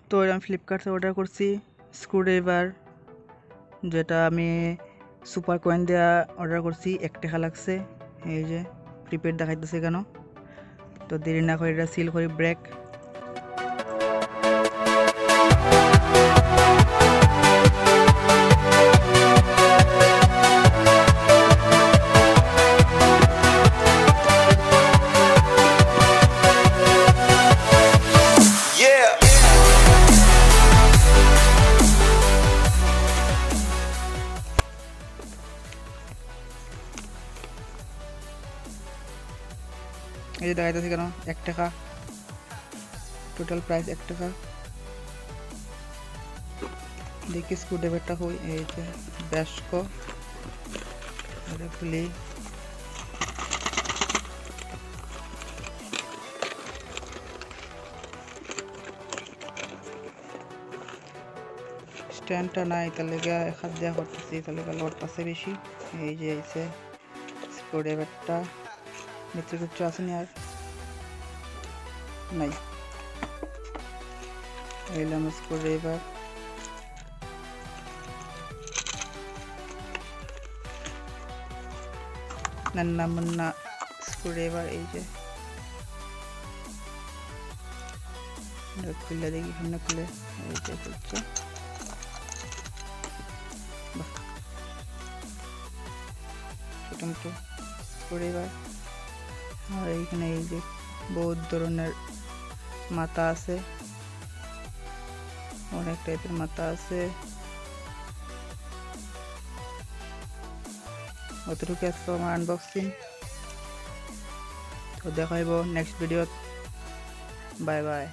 তো আমি ফ্লিপকার্ট থেকে অর্ডার করছি স্ক্রুড্রাইভার, যেটা আমি সুপার কয়েন দেওয়া অর্ডার করছি, 1 টাকা লাগছে। এই যে প্রিপেড দেখাইতেছে কেন। তো দেরি না করে এটা সিল করি ব্রেক। এই যে দেখাইতেছে কেন 1 টাকা, টোটাল প্রাইস 1 টাকা। দেখি স্ক্রুড্রাইভারটা হই, এই যে ব্যাসকো, এটা খুলি। স্ট্যান্ডটা নাই, তার লেগে এক হাত দেওয়া করতেছি, তার লেগে লোড পাচ্ছে বেশি। এই যে এসে স্ক্রুড্রাইভারটা ভিতরে কিছু আসেনি আর নাই। এলাম স্ক্রুড্রাইভার, নান্না মুন্না স্ক্রুড্রাইভার। এই যে খুলে দেখি, সামনে খুলে এই যে খুলছে। ছোটো মোটো স্ক্রুড্রাইভার। আর এইখানে এই যে বহুত ধরনের মাথা আছে, অনেক টাইপের মাথা আছে। অতটুকু আজকে আমার আনবক্সিং। তো দেখাইব নেক্সট ভিডিওত। Bye by.